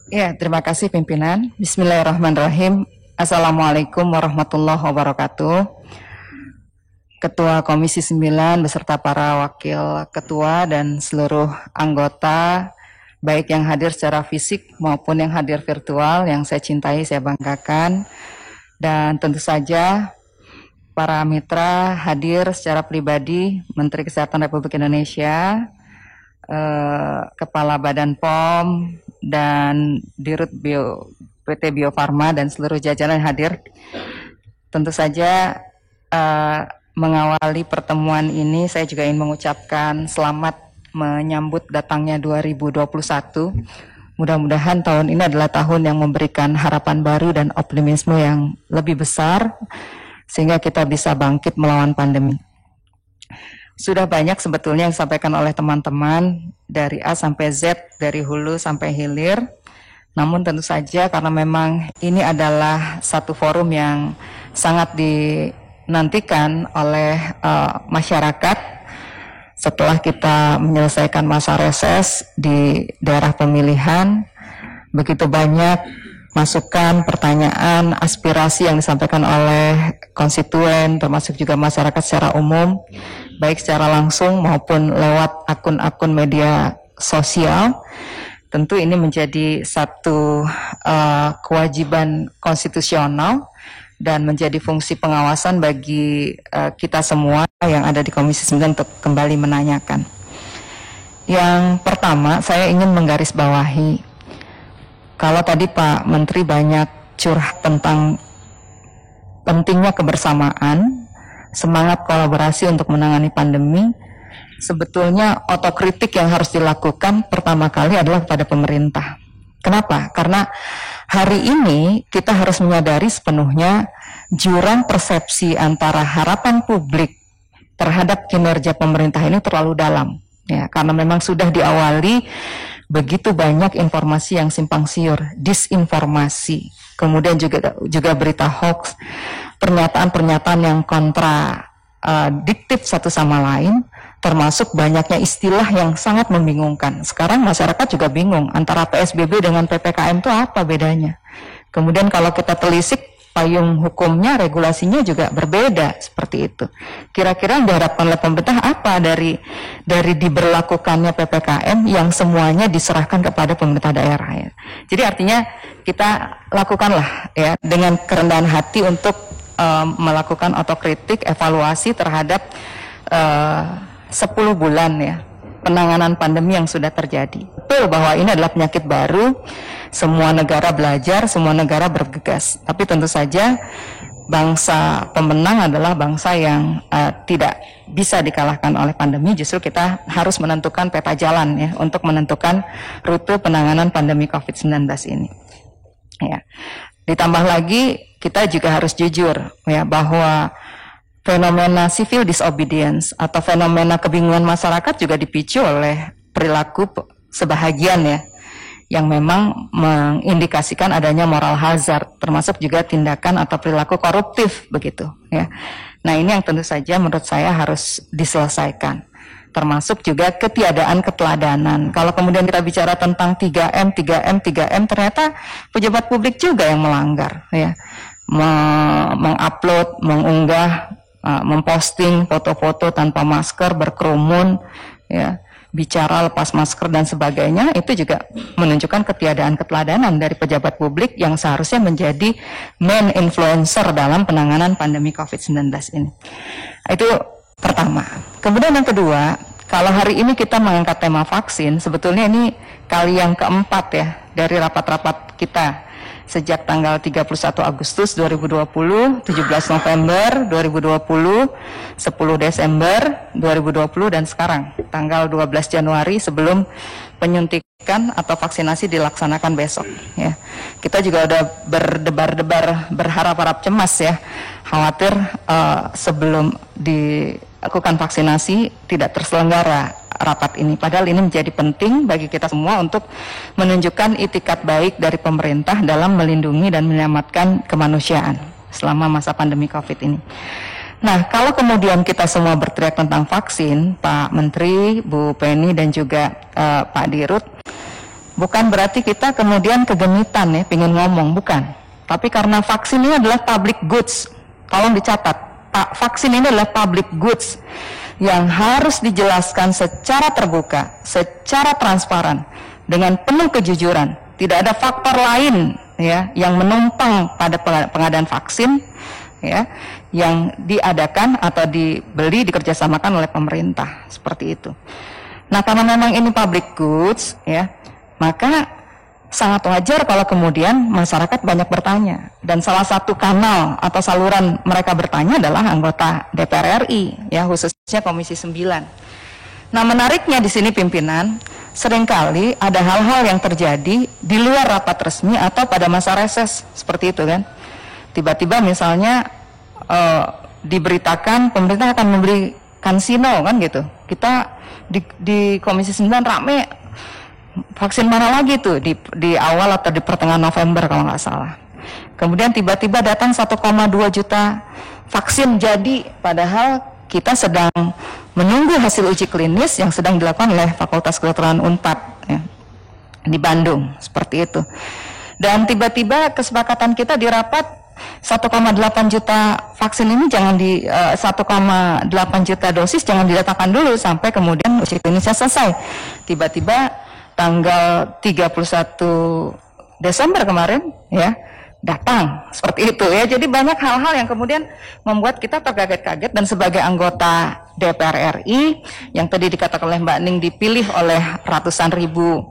Ya, terima kasih pimpinan. Bismillahirrahmanirrahim. Assalamualaikum warahmatullahi wabarakatuh. Ketua Komisi 9 beserta para wakil ketua dan seluruh anggota, baik yang hadir secara fisik maupun yang hadir virtual, yang saya cintai, saya banggakan. Dan tentu saja para mitra hadir secara pribadi, Menteri Kesehatan Republik Indonesia, Kepala Badan POM, dan Dirut PT Bio Farma dan seluruh jajaran hadir. Tentu saja mengawali pertemuan ini saya juga ingin mengucapkan selamat menyambut datangnya 2021. Mudah-mudahan tahun ini adalah tahun yang memberikan harapan baru dan optimisme yang lebih besar sehingga kita bisa bangkit melawan pandemi. Sudah banyak sebetulnya yang disampaikan oleh teman-teman dari A sampai Z, dari hulu sampai hilir. Namun tentu saja karena memang ini adalah satu forum yang sangat dinantikan oleh masyarakat setelah kita menyelesaikan masa reses di daerah pemilihan. Begitu banyak masukan, pertanyaan, aspirasi yang disampaikan oleh konstituen, termasuk juga masyarakat secara umum, baik secara langsung maupun lewat akun-akun media sosial. Tentu ini menjadi satu kewajiban konstitusional dan menjadi fungsi pengawasan bagi kita semua yang ada di Komisi 9 untuk kembali menanyakan. Yang pertama, saya ingin menggarisbawahi, kalau tadi Pak Menteri banyak curhat tentang pentingnya kebersamaan, semangat kolaborasi untuk menangani pandemi, sebetulnya otokritik yang harus dilakukan pertama kali adalah kepada pemerintah. Kenapa? Karena hari ini kita harus menyadari sepenuhnya jurang persepsi antara harapan publik terhadap kinerja pemerintah ini terlalu dalam. Ya, karena memang sudah diawali begitu banyak informasi yang simpang siur, disinformasi, kemudian juga berita hoax, pernyataan-pernyataan yang kontradiktif satu sama lain, termasuk banyaknya istilah yang sangat membingungkan. Sekarang masyarakat juga bingung antara PSBB dengan PPKM itu apa bedanya. Kemudian kalau kita telisik payung hukumnya, regulasinya juga berbeda seperti itu. Kira-kira yang diharapkan oleh pemerintah apa dari diberlakukannya PPKM yang semuanya diserahkan kepada pemerintah daerah ya. Jadi artinya kita lakukanlah ya dengan kerendahan hati untuk melakukan otokritik, evaluasi terhadap 10 bulan ya penanganan pandemi yang sudah terjadi. Betul bahwa ini adalah penyakit baru, semua negara belajar, semua negara bergegas. Tapi tentu saja bangsa pemenang adalah bangsa yang tidak bisa dikalahkan oleh pandemi. Justru kita harus menentukan peta jalan ya untuk menentukan rute penanganan pandemi COVID-19 ini. Ya. Ditambah lagi kita juga harus jujur ya bahwa fenomena civil disobedience atau fenomena kebingungan masyarakat juga dipicu oleh perilaku sebahagian ya yang memang mengindikasikan adanya moral hazard, termasuk juga tindakan atau perilaku koruptif begitu ya. Nah, ini yang tentu saja menurut saya harus diselesaikan. Termasuk juga ketiadaan keteladanan. Kalau kemudian kita bicara tentang 3M, 3M, 3M, ternyata pejabat publik juga yang melanggar ya. Mengupload, mengunggah, memposting foto-foto tanpa masker, berkerumun ya, bicara lepas masker dan sebagainya, itu juga menunjukkan ketiadaan keteladanan dari pejabat publik yang seharusnya menjadi main influencer dalam penanganan pandemi COVID-19 ini. Itu pertama. Kemudian yang kedua, kalau hari ini kita mengangkat tema vaksin, sebetulnya ini kali yang keempat ya dari rapat-rapat kita sejak tanggal 31 Agustus 2020, 17 November 2020, 10 Desember 2020, dan sekarang tanggal 12 Januari sebelum penyuntikan atau vaksinasi dilaksanakan besok ya. Kita juga udah berdebar-debar, berharap-harap cemas ya, khawatir sebelum dilakukan vaksinasi tidak terselenggara rapat ini. Padahal ini menjadi penting bagi kita semua untuk menunjukkan itikat baik dari pemerintah dalam melindungi dan menyelamatkan kemanusiaan selama masa pandemi COVID ini. Nah, kalau kemudian kita semua berteriak tentang vaksin, Pak Menteri, Bu Penny, dan juga Pak Dirut, bukan berarti kita kemudian kegenitan ya, pengen ngomong, bukan. Tapi karena vaksin ini adalah public goods, tolong dicatat, vaksin ini adalah public goods yang harus dijelaskan secara terbuka, secara transparan, dengan penuh kejujuran. Tidak ada faktor lain ya yang menumpang pada pengadaan vaksin ya yang diadakan atau dibeli dikerjasamakan oleh pemerintah, seperti itu. Nah, karena memang ini public goods ya, maka sangat wajar kalau kemudian masyarakat banyak bertanya, dan salah satu kanal atau saluran mereka bertanya adalah anggota DPR RI ya, khususnya Komisi 9. Nah, menariknya di sini pimpinan, seringkali ada hal-hal yang terjadi di luar rapat resmi atau pada masa reses, seperti itu kan. Tiba-tiba misalnya diberitakan pemerintah akan membeli Kansino kan gitu. Kita di Komisi 9 rame, vaksin mana lagi tuh di awal atau di pertengahan November kalau nggak salah. Kemudian tiba-tiba datang 1,2 juta vaksin jadi, padahal kita sedang menunggu hasil uji klinis yang sedang dilakukan oleh Fakultas Kedokteran Unpad ya, di Bandung, seperti itu. Dan tiba-tiba kesepakatan kita di rapat 1,8 juta vaksin ini jangan 1,8 juta dosis jangan diletakkan dulu sampai kemudian uji klinisnya selesai. Tiba-tiba tanggal 31 Desember kemarin ya datang seperti itu ya. Jadi banyak hal-hal yang kemudian membuat kita terkaget-kaget, dan sebagai anggota DPR RI yang tadi dikatakan oleh Mbak Ning dipilih oleh ratusan ribu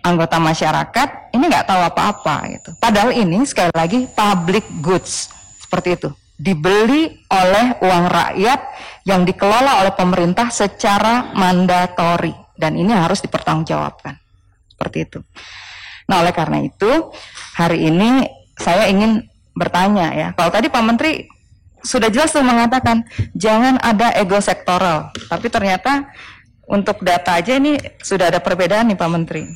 anggota masyarakat, ini nggak tahu apa-apa gitu. Padahal ini sekali lagi public goods, seperti itu, dibeli oleh uang rakyat yang dikelola oleh pemerintah secara mandatori, dan ini harus dipertanggungjawabkan, seperti itu. Nah, oleh karena itu hari ini saya ingin bertanya ya, kalau tadi Pak Menteri sudah jelas tuh mengatakan jangan ada ego sektoral, tapi ternyata untuk data aja ini sudah ada perbedaan nih Pak Menteri.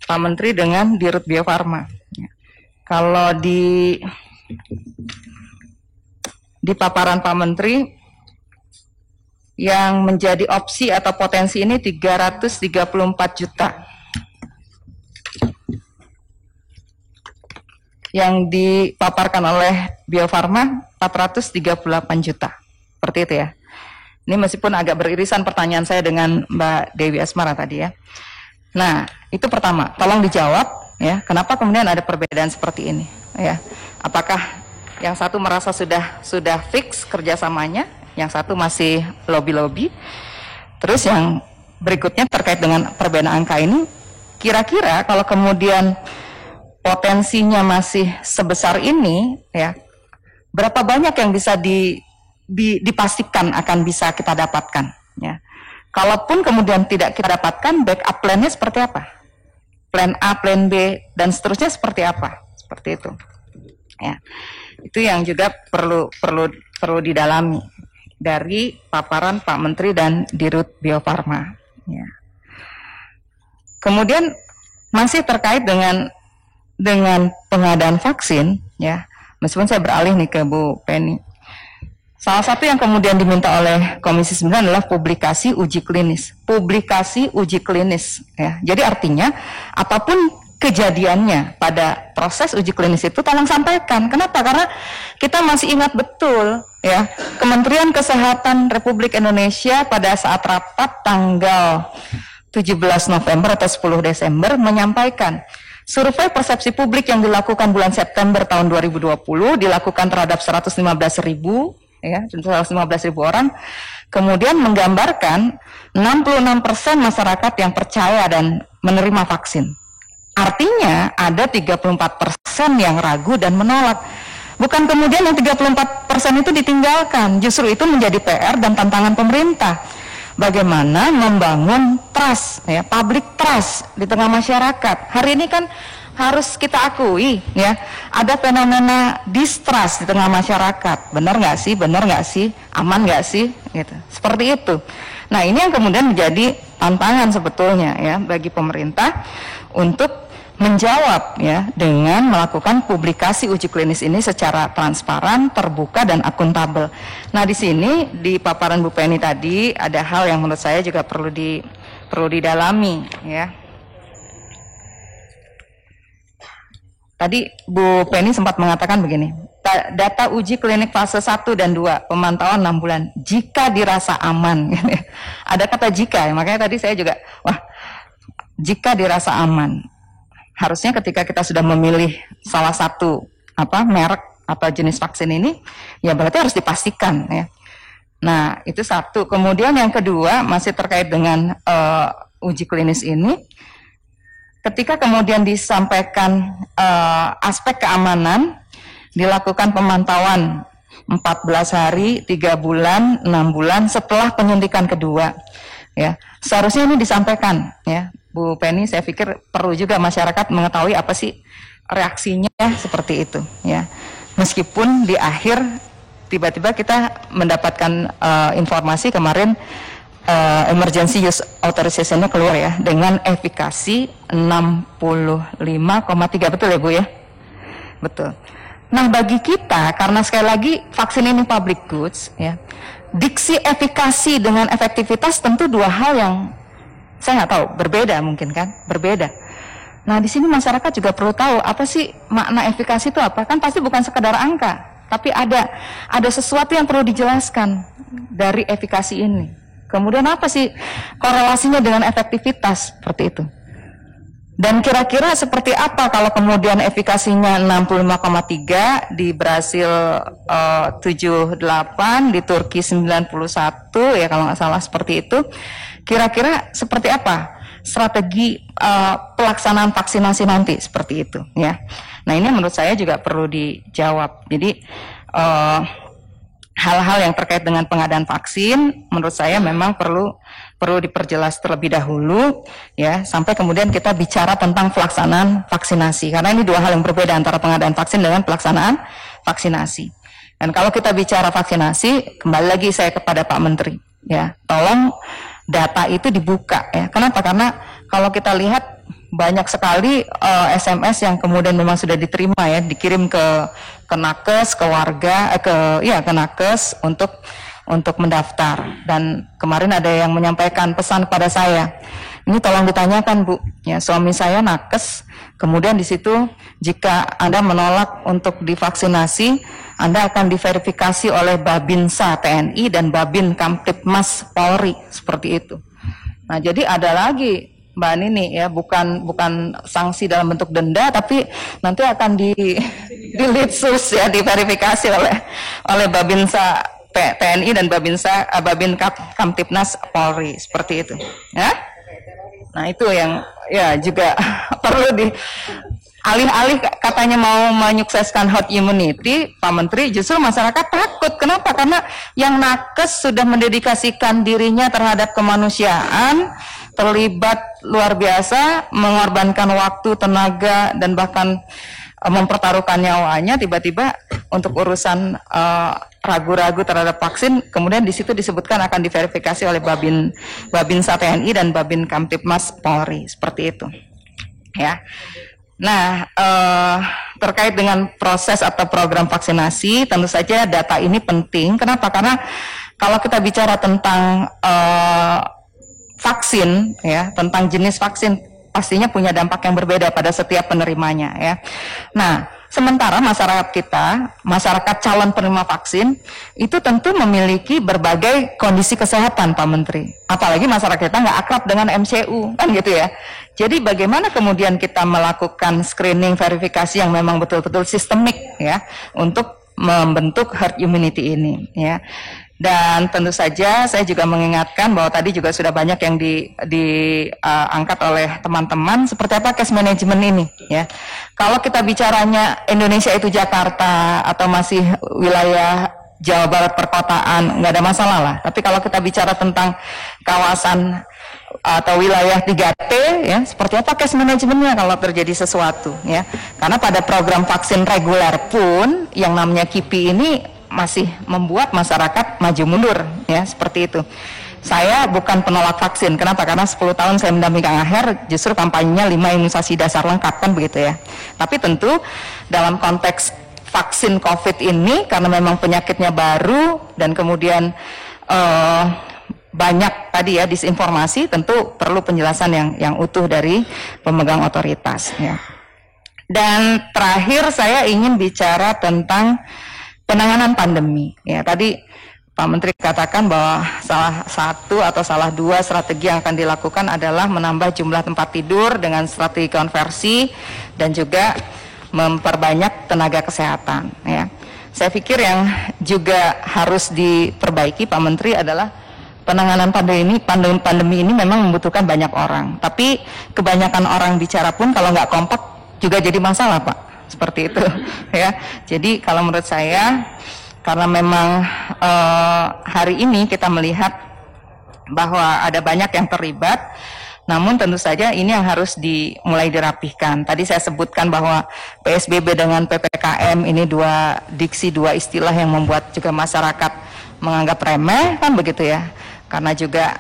Pak Menteri dengan Dirut Bio Farma. Kalau di paparan Pak Menteri yang menjadi opsi atau potensi ini 334 juta. Yang dipaparkan oleh Bio Farma 438 juta. Seperti itu ya. Ini meskipun agak beririsan pertanyaan saya dengan Mbak Dewi Asmara tadi ya. Nah, itu pertama, tolong dijawab ya, kenapa kemudian ada perbedaan seperti ini ya? Apakah yang satu merasa sudah fix kerjasamanya, yang satu masih lobby-lobby? Terus yang berikutnya terkait dengan perbedaan angka ini, kira-kira kalau kemudian potensinya masih sebesar ini ya, berapa banyak yang bisa dipastikan akan bisa kita dapatkan ya? Kalaupun kemudian tidak kita dapatkan, backup plan-nya seperti apa? Plan A, plan B, dan seterusnya seperti apa? Seperti itu. Ya. Itu yang juga perlu didalami dari paparan Pak Menteri dan Dirut Bio Farma. Ya. Kemudian masih terkait dengan pengadaan vaksin, ya. Meskipun saya beralih nih ke Bu Penny. Salah satu yang kemudian diminta oleh Komisi 9 adalah publikasi uji klinis. Publikasi uji klinis ya. Jadi artinya apapun kejadiannya pada proses uji klinis itu tolong sampaikan. Kenapa? Karena kita masih ingat betul ya, Kementerian Kesehatan Republik Indonesia pada saat rapat tanggal 17 November atau 10 Desember menyampaikan survei persepsi publik yang dilakukan bulan September tahun 2020 dilakukan terhadap 115.000 orang, kemudian menggambarkan 66% masyarakat yang percaya dan menerima vaksin. Artinya ada 34% yang ragu dan menolak. Bukan kemudian yang 34% itu ditinggalkan, justru itu menjadi PR dan tantangan pemerintah. Bagaimana membangun trust, ya, public trust di tengah masyarakat. Hari ini kan harus kita akui ya, ada fenomena distrust di tengah masyarakat. Benar nggak sih? Benar nggak sih? Aman nggak sih? Gitu. Seperti itu. Nah, ini yang kemudian menjadi tantangan sebetulnya ya bagi pemerintah untuk menjawab ya dengan melakukan publikasi uji klinis ini secara transparan, terbuka dan akuntabel. Nah, di sini di paparan Bu Penny tadi ada hal yang menurut saya juga perlu perlu didalami ya. Tadi Bu Penny sempat mengatakan begini, data uji klinik fase 1 dan 2, pemantauan 6 bulan, jika dirasa aman. Ada kata jika, makanya tadi saya juga, jika dirasa aman. Harusnya ketika kita sudah memilih salah satu merek atau jenis vaksin ini, ya berarti harus dipastikan ya. Nah, itu satu. Kemudian yang kedua, masih terkait dengan uji klinis ini, ketika kemudian disampaikan aspek keamanan, dilakukan pemantauan 14 hari, 3 bulan, 6 bulan setelah penyuntikan kedua. Ya, seharusnya ini disampaikan ya, Bu Penny. Saya pikir perlu juga masyarakat mengetahui apa sih reaksinya seperti itu ya. Meskipun di akhir tiba-tiba kita mendapatkan informasi kemarin emergency use authorization-nya keluar ya, dengan efikasi 65,3, betul ya Bu ya? Betul. Nah, bagi kita, karena sekali lagi vaksin ini public goods ya, diksi efikasi dengan efektivitas tentu dua hal yang saya nggak tahu, berbeda mungkin kan, berbeda. Nah, di sini masyarakat juga perlu tahu apa sih makna efikasi itu apa? Kan pasti bukan sekedar angka, tapi ada sesuatu yang perlu dijelaskan dari efikasi ini. Kemudian apa sih korelasinya dengan efektivitas seperti itu? Dan kira-kira seperti apa kalau kemudian efikasinya 65,3, di Brasil 78, di Turki 91 ya kalau nggak salah seperti itu. Kira-kira seperti apa strategi pelaksanaan vaksinasi nanti seperti itu ya. Nah, ini menurut saya juga perlu dijawab. Jadi hal-hal yang terkait dengan pengadaan vaksin menurut saya memang perlu diperjelas terlebih dahulu ya, sampai kemudian kita bicara tentang pelaksanaan vaksinasi, karena ini dua hal yang berbeda antara pengadaan vaksin dengan pelaksanaan vaksinasi. Dan kalau kita bicara vaksinasi, kembali lagi saya kepada Pak Menteri ya, tolong data itu dibuka ya. Kenapa? Karena kalau kita lihat banyak sekali SMS yang kemudian memang sudah diterima ya, dikirim ke nakes, ke warga, ke nakes untuk mendaftar. Dan kemarin ada yang menyampaikan pesan kepada saya, ini tolong ditanyakan Bu, ya suami saya nakes, kemudian di situ jika Anda menolak untuk divaksinasi, Anda akan diverifikasi oleh Babinsa TNI dan Babin Kamtibmas Polri, seperti itu. Nah, jadi ada lagi Mbak Nini ya, bukan sanksi dalam bentuk denda, tapi nanti akan di litsus ya, diverifikasi oleh Babinsa TNI dan Babin Kamtibnas Polri, seperti itu ya. Nah, itu yang ya juga perlu alih-alih katanya mau menyukseskan herd immunity, Pak Menteri, justru masyarakat takut. Kenapa? Karena yang nakes sudah mendedikasikan dirinya terhadap kemanusiaan, terlibat luar biasa, mengorbankan waktu, tenaga, dan bahkan mempertaruhkan nyawanya, tiba-tiba untuk urusan ragu-ragu terhadap vaksin, kemudian di situ disebutkan akan diverifikasi oleh Babinsa TNI dan Babin Kamtibmas Polri, seperti itu ya. Nah, terkait dengan proses atau program vaksinasi, tentu saja data ini penting. Kenapa? Karena kalau kita bicara tentang vaksin, ya, tentang jenis vaksin, pastinya punya dampak yang berbeda pada setiap penerimanya, ya. Nah, sementara masyarakat kita, masyarakat calon penerima vaksin, itu tentu memiliki berbagai kondisi kesehatan, Pak Menteri. Apalagi masyarakat kita nggak akrab dengan MCU, kan gitu ya. Jadi bagaimana kemudian kita melakukan screening, verifikasi yang memang betul-betul sistemik, ya, untuk membentuk herd immunity ini, ya. Dan tentu saja saya juga mengingatkan bahwa tadi juga sudah banyak yang diangkat oleh teman-teman, seperti apa case management ini, ya. Kalau kita bicaranya Indonesia itu Jakarta atau masih wilayah Jawa Barat perkotaan, nggak ada masalah lah. Tapi kalau kita bicara tentang kawasan atau wilayah 3T, ya, seperti apa case manajemennya kalau terjadi sesuatu, ya. Karena pada program vaksin reguler pun yang namanya KIPI ini masih membuat masyarakat maju mundur, ya, seperti itu. Saya bukan penolak vaksin. Kenapa? Karena 10 tahun saya mendampingi Kang Aher, justru kampanyenya 5 imunisasi dasar lengkap, kan begitu ya. Tapi tentu dalam konteks vaksin COVID ini, karena memang penyakitnya baru dan kemudian banyak tadi ya disinformasi, tentu perlu penjelasan yang utuh dari pemegang otoritas ya. Dan terakhir saya ingin bicara tentang penanganan pandemi ya. Tadi Pak Menteri katakan bahwa salah satu atau salah dua strategi yang akan dilakukan adalah menambah jumlah tempat tidur dengan strategi konversi dan juga memperbanyak tenaga kesehatan ya. Saya pikir yang juga harus diperbaiki Pak Menteri adalah penanganan pandemi ini memang membutuhkan banyak orang, tapi kebanyakan orang bicara pun kalau nggak kompak juga jadi masalah Pak, seperti itu ya. Jadi kalau menurut saya, karena memang hari ini kita melihat bahwa ada banyak yang terlibat, namun tentu saja ini yang harus mulai dirapihkan. Tadi saya sebutkan bahwa PSBB dengan PPKM ini dua istilah yang membuat juga masyarakat menganggap remeh, kan begitu ya. Karena juga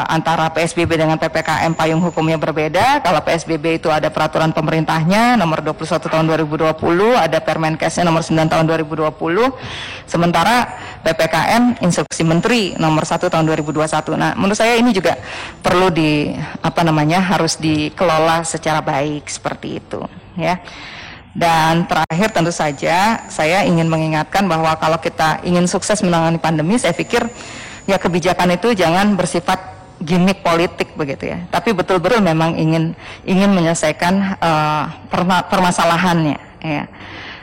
antara PSBB dengan PPKM payung hukumnya berbeda. Kalau PSBB itu ada peraturan pemerintahnya nomor 21 tahun 2020, ada Permenkesnya nomor 9 tahun 2020. Sementara PPKM instruksi menteri nomor 1 tahun 2021. Nah, menurut saya ini juga perlu harus dikelola secara baik seperti itu, ya. Dan terakhir tentu saja saya ingin mengingatkan bahwa kalau kita ingin sukses menangani pandemi, saya pikir ya kebijakan itu jangan bersifat gimmick politik begitu ya, tapi betul-betul memang ingin menyelesaikan permasalahannya ya.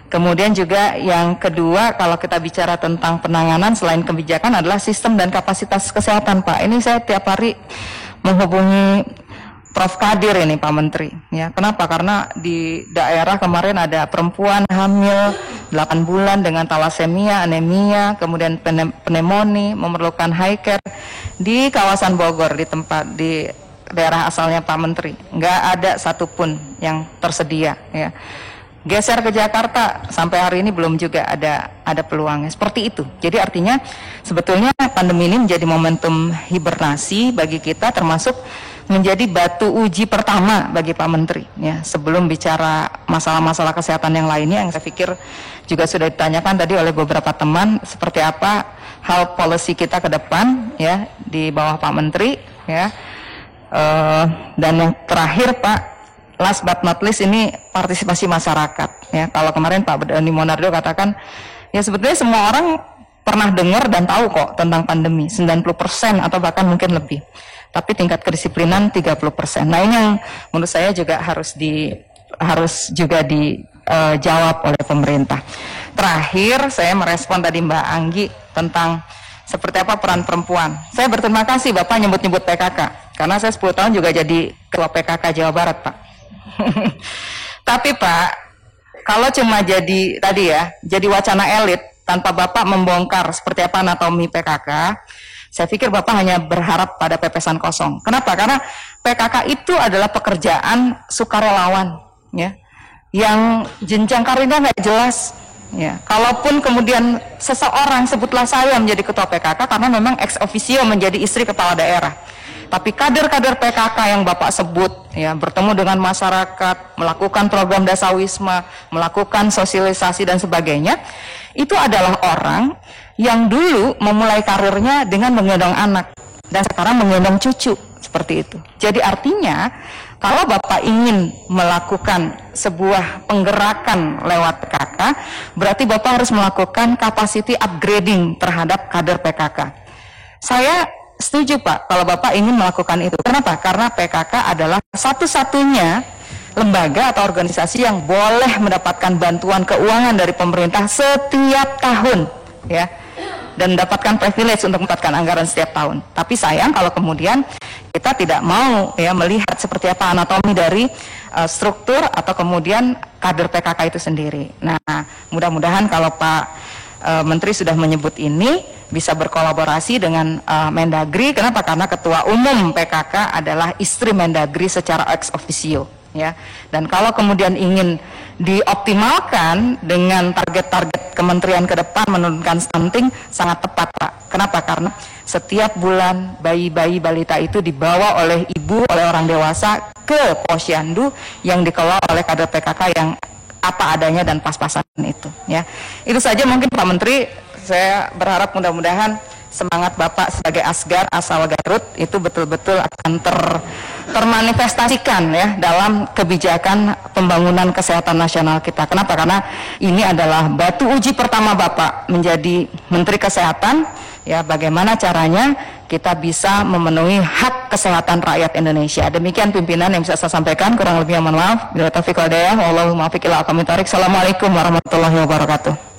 Kemudian juga yang kedua, kalau kita bicara tentang penanganan selain kebijakan adalah sistem dan kapasitas kesehatan Pak. Ini saya tiap hari menghubungi Prof. Kadir ini Pak Menteri ya. Kenapa? Karena di daerah kemarin ada perempuan hamil 8 bulan dengan talasemia, anemia, kemudian pneumonia, memerlukan high care di kawasan Bogor, di daerah asalnya Pak Menteri. Nggak ada satupun yang tersedia ya. Geser ke Jakarta, sampai hari ini belum juga ada peluangnya seperti itu. Jadi artinya sebetulnya pandemi ini menjadi momentum hibernasi bagi kita, termasuk menjadi batu uji pertama bagi Pak Menteri ya, sebelum bicara masalah-masalah kesehatan yang lainnya yang saya pikir juga sudah ditanyakan tadi oleh beberapa teman, seperti apa health policy kita ke depan ya di bawah Pak Menteri ya. Dan yang terakhir Pak, last but not least, ini partisipasi masyarakat ya. Kalau kemarin Pak Doni Monardo katakan ya sebetulnya semua orang pernah dengar dan tahu kok tentang pandemi, 90% atau bahkan mungkin lebih, tapi tingkat kedisiplinan 30%. Nah ini yang menurut saya juga harus juga dijawab oleh pemerintah. Terakhir saya merespon tadi Mbak Anggi tentang seperti apa peran perempuan. Saya berterima kasih Bapak nyebut-nyebut PKK, karena saya 10 tahun juga jadi ketua PKK Jawa Barat Pak. Tapi Pak, kalau cuma jadi wacana elit tanpa Bapak membongkar seperti apa anatomi PKK, saya pikir Bapak hanya berharap pada pepesan kosong. Kenapa? Karena PKK itu adalah pekerjaan sukarelawan, ya, yang jenjang karirnya nggak jelas. Ya, kalaupun kemudian seseorang, sebutlah saya menjadi ketua PKK karena memang ex officio menjadi istri kepala daerah. Tapi kader-kader PKK yang Bapak sebut, ya, bertemu dengan masyarakat, melakukan program dasawisma, melakukan sosialisasi dan sebagainya, itu adalah orang yang dulu memulai karirnya dengan menggendong anak dan sekarang menggendong cucu, seperti itu. Jadi artinya kalau Bapak ingin melakukan sebuah penggerakan lewat PKK, berarti Bapak harus melakukan capacity upgrading terhadap kader PKK. Saya setuju Pak kalau Bapak ingin melakukan itu. Kenapa? Karena PKK adalah satu-satunya lembaga atau organisasi yang boleh mendapatkan bantuan keuangan dari pemerintah setiap tahun, ya, dan mendapatkan privilege untuk mendapatkan anggaran setiap tahun. Tapi sayang kalau kemudian kita tidak mau ya melihat seperti apa anatomi dari struktur atau kemudian kader PKK itu sendiri. Nah, mudah-mudahan kalau Pak Menteri sudah menyebut ini bisa berkolaborasi dengan Mendagri. Kenapa? Karena ketua umum PKK adalah istri Mendagri secara ex officio, ya. Dan kalau kemudian ingin dioptimalkan dengan target-target kementerian ke depan menurunkan stunting, sangat tepat Pak. Kenapa? Karena setiap bulan bayi-bayi balita itu dibawa oleh ibu, oleh orang dewasa ke posyandu yang dikelola oleh kader PKK yang apa adanya dan pas-pasan itu, ya. Itu saja mungkin Pak Menteri. Saya berharap mudah-mudahan semangat Bapak sebagai Asgar asal Garut itu betul-betul akan termanifestasikan ya dalam kebijakan pembangunan kesehatan nasional kita. Kenapa? Karena ini adalah batu uji pertama Bapak menjadi Menteri Kesehatan, ya bagaimana caranya kita bisa memenuhi hak kesehatan rakyat Indonesia. Demikian pimpinan yang bisa saya sampaikan, kurang lebihnya mohon maaf. Bila taufiq wal hidayah, wallahu muwaffiq ila aqwamit thoriq. Assalamualaikum warahmatullahi wabarakatuh.